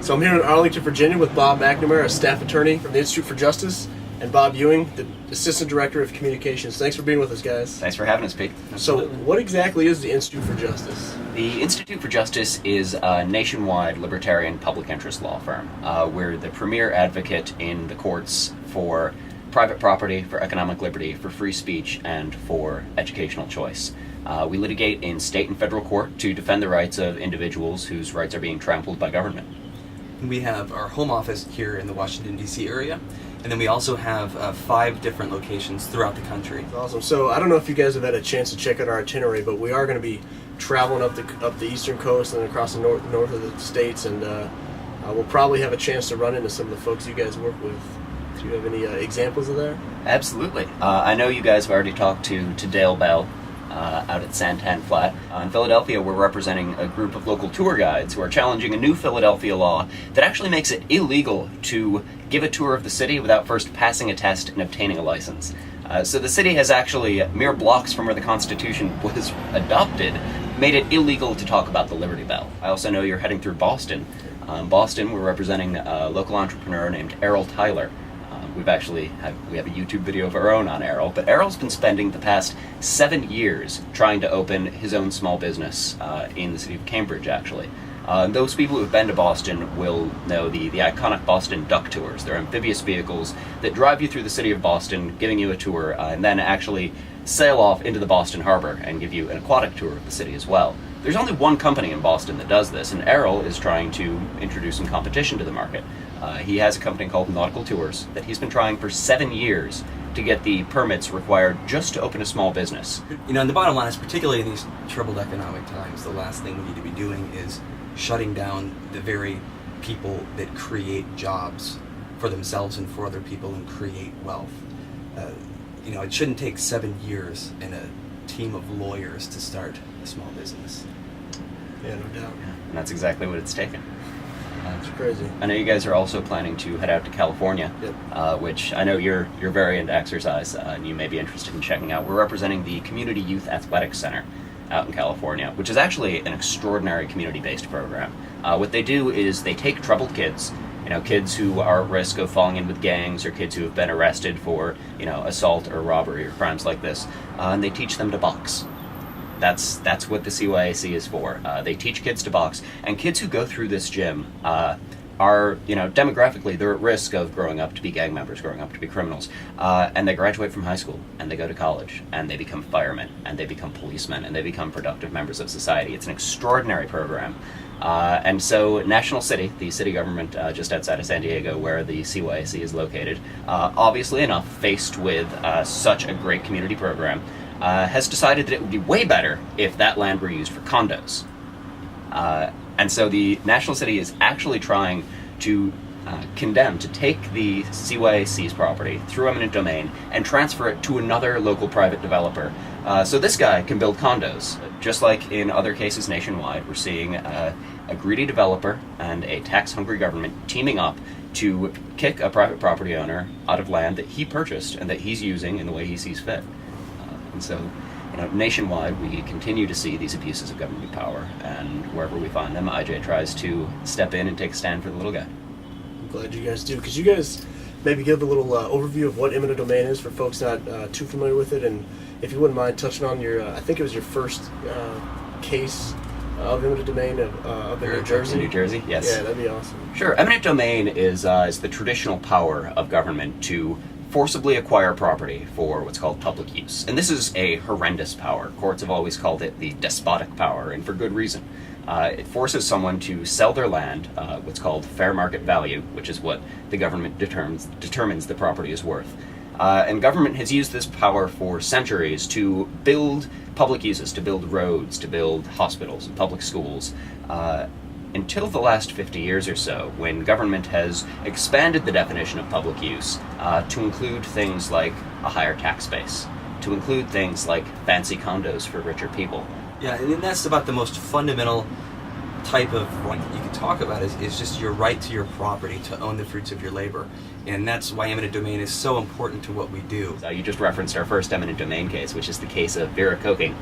So I'm here in Arlington, Virginia with Bob McNamera, a staff attorney from the Institute for Justice, and Bob Ewing, the Assistant Director of Communications. Thanks for being with us, guys. Thanks for having us, Pete. So what exactly is the Institute for Justice? The Institute for Justice is a nationwide libertarian public interest law firm. We're the premier advocate in the courts for private property, for economic liberty, for free speech, and for educational choice. We litigate in state and federal court to defend the rights of individuals whose rights are being trampled by government. We have our home office here in the Washington, D.C. area, and then we also have 5 different locations throughout the country. That's awesome. So I don't know if you guys have had a chance to check out our itinerary, but we are going to be traveling up the eastern coast and across the north of the states, and we'll probably have a chance to run into some of the folks you guys work with. Do you have any examples of that? Absolutely. I know you guys have already talked to Dale Bell out at Santan Flat. In Philadelphia, we're representing a group of local tour guides who are challenging a new Philadelphia law that actually makes it illegal to give a tour of the city without first passing a test and obtaining a license. So the city has actually, mere blocks from where the Constitution was adopted, made it illegal to talk about the Liberty Bell. I also know you're heading through Boston. Boston, we're representing a local entrepreneur named Errol Tyler. We have a YouTube video of our own on Errol, but Errol's been spending the past 7 years trying to open his own small business in the city of Cambridge, actually. Those people who've been to Boston will know the iconic Boston Duck Tours. They're amphibious vehicles that drive you through the city of Boston, giving you a tour, and then actually sail off into the Boston Harbor and give you an aquatic tour of the city as well. There's only one company in Boston that does this, and Errol is trying to introduce some competition to the market. He has a company called Nautical Tours that he's been trying for 7 years to get the permits required just to open a small business. You know, and the bottom line is, particularly in these troubled economic times, the last thing we need to be doing is shutting down the very people that create jobs for themselves and for other people and create wealth. You know, it shouldn't take 7 years and a team of lawyers to start a small business. Yeah, no doubt. And that's exactly what it's taken. It's crazy. I know you guys are also planning to head out to California, Yep. Which I know you're very into exercise, and you may be interested in checking out. We're representing the Community Youth Athletics Center out in California, which is actually an extraordinary community-based program. What they do is they take troubled kids, kids who are at risk of falling in with gangs or kids who have been arrested for, assault or robbery or crimes like this, and they teach them to box. That's what the CYAC is for. They teach kids to box, and kids who go through this gym are, demographically, they're at risk of growing up to be gang members, growing up to be criminals, and they graduate from high school, and they go to college, and they become firemen, and they become policemen, and they become productive members of society. It's an extraordinary program. And so National City, the city government just outside of San Diego, where the CYAC is located, obviously enough, faced with such a great community program, has decided that it would be way better if that land were used for condos. And so the National City is actually trying to take the CYAC's property through eminent domain and transfer it to another local private developer. So this guy can build condos. Just like in other cases nationwide, we're seeing a greedy developer and a tax-hungry government teaming up to kick a private property owner out of land that he purchased and that he's using in the way he sees fit. And so, nationwide, we continue to see these abuses of government power, and wherever we find them, IJ tries to step in and take a stand for the little guy. I'm glad you guys do. Could you guys maybe give a little overview of what eminent domain is for folks not too familiar with it, and if you wouldn't mind touching on your, I think it was your first case of eminent domain up in New Jersey? In New Jersey, yes. Yeah, that'd be awesome. Sure. Eminent domain is the traditional power of government to forcibly acquire property for what's called public use. And this is a horrendous power. Courts have always called it the despotic power, and for good reason. It forces someone to sell their land, what's called fair market value, which is what the government determines the property is worth. And government has used this power for centuries to build public uses, to build roads, to build hospitals and public schools, until the last 50 years or so, when government has expanded the definition of public use to include things like a higher tax base, to include things like fancy condos for richer people. Yeah, and that's about the most fundamental type of right you can talk about is just your right to your property, to own the fruits of your labor. And that's why eminent domain is so important to what we do. You just referenced our first eminent domain case, which is the case of Vera Koking,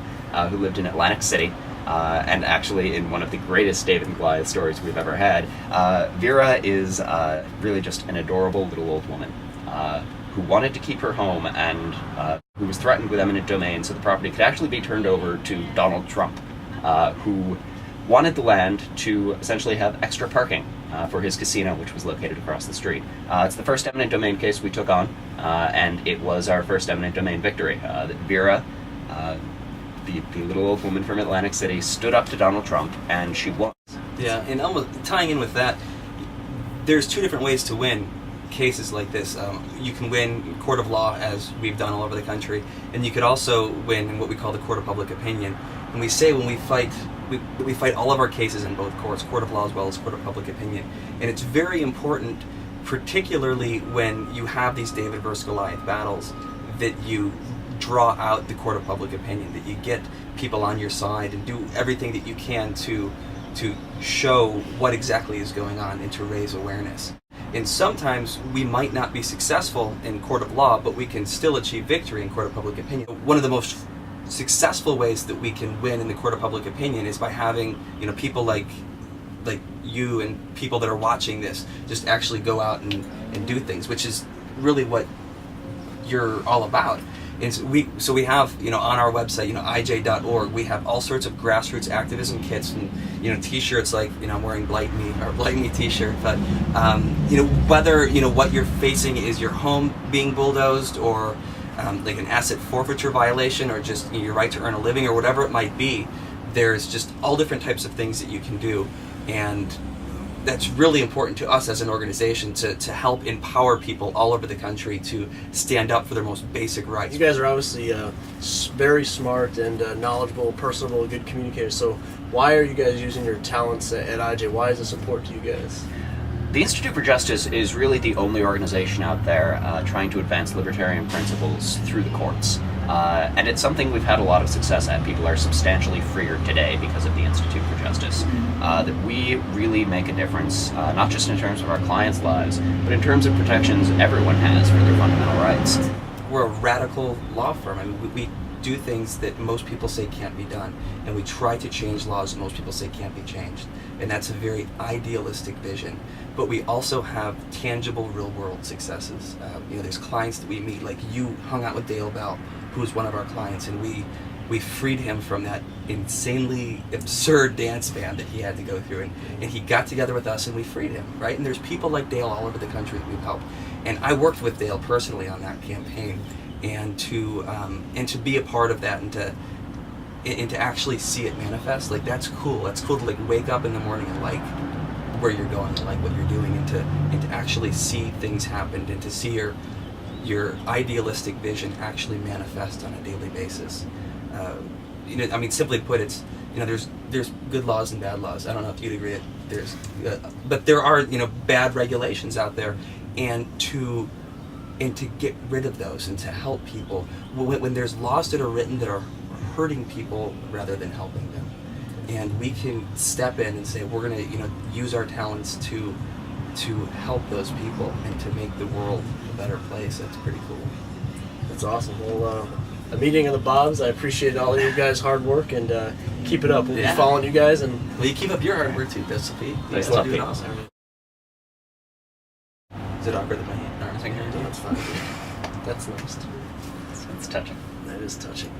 who lived in Atlantic City. And actually, in one of the greatest David and Goliath stories we've ever had, Vera is really just an adorable little old woman who wanted to keep her home and who was threatened with eminent domain so the property could actually be turned over to Donald Trump, who wanted the land to essentially have extra parking for his casino, which was located across the street. It's the first eminent domain case we took on, and it was our first eminent domain victory. That Vera, the little old woman from Atlantic City, stood up to Donald Trump, and she won. Yeah, and almost tying in with that, there's two different ways to win cases like this. You can win in court of law, as we've done all over the country, and you could also win in what we call the court of public opinion. And we say when we fight all of our cases in both courts, court of law as well as court of public opinion. And it's very important, particularly when you have these David versus Goliath battles, that you draw out the court of public opinion, that you get people on your side and do everything that you can to show what exactly is going on and to raise awareness. And sometimes we might not be successful in court of law, but we can still achieve victory in court of public opinion. One of the most successful ways that we can win in the court of public opinion is by having, people like you and people that are watching this just actually go out and do things, which is really what you're all about. And so we have, on our website, ij.org, we have all sorts of grassroots activism kits and, t-shirts like, I'm wearing Blight Me t-shirt, but, whether, what you're facing is your home being bulldozed or like an asset forfeiture violation or just your right to earn a living or whatever it might be, there's just all different types of things that you can do. And that's really important to us as an organization to help empower people all over the country to stand up for their most basic rights. You guys are obviously very smart and knowledgeable, personable, good communicators. So why are you guys using your talents at IJ? Why is this important to you guys? The Institute for Justice is really the only organization out there trying to advance libertarian principles through the courts. And it's something we've had a lot of success at. People are substantially freer today because of the Institute for Justice. That we really make a difference, not just in terms of our clients' lives, but in terms of protections everyone has for their fundamental rights. We're a radical law firm. I mean, we do things that most people say can't be done, and we try to change laws that most people say can't be changed. And that's a very idealistic vision. But we also have tangible, real-world successes. There's clients that we meet, like you hung out with Dale Bell, who's one of our clients, and we freed him from that insanely absurd dance band that he had to go through, and he got together with us and we freed him, right? And there's people like Dale all over the country that we've helped. And I worked with Dale personally on that campaign, and to be a part of that and to actually see it manifest, like that's cool. That's cool to like wake up in the morning and like where you're going and like what you're doing, and to actually see things happen and to see your idealistic vision actually manifest on a daily basis. Simply put, it's there's good laws and bad laws. I don't know if you'd agree but there are bad regulations out there, and to get rid of those and to help people when there's laws that are written that are hurting people rather than helping them, and we can step in and say we're going to use our talents to help those people and to make the world a better place. That's pretty cool. That's awesome. Well, a meeting of the Bobs. I appreciate all of you guys' hard work, and keep it up. We'll be following you guys. And well, you keep up your hard work too, Pistol Pete. You guys are doing awesome. Is it awkward that my arms are here? that's fine. That's nice. It's touching. That is touching.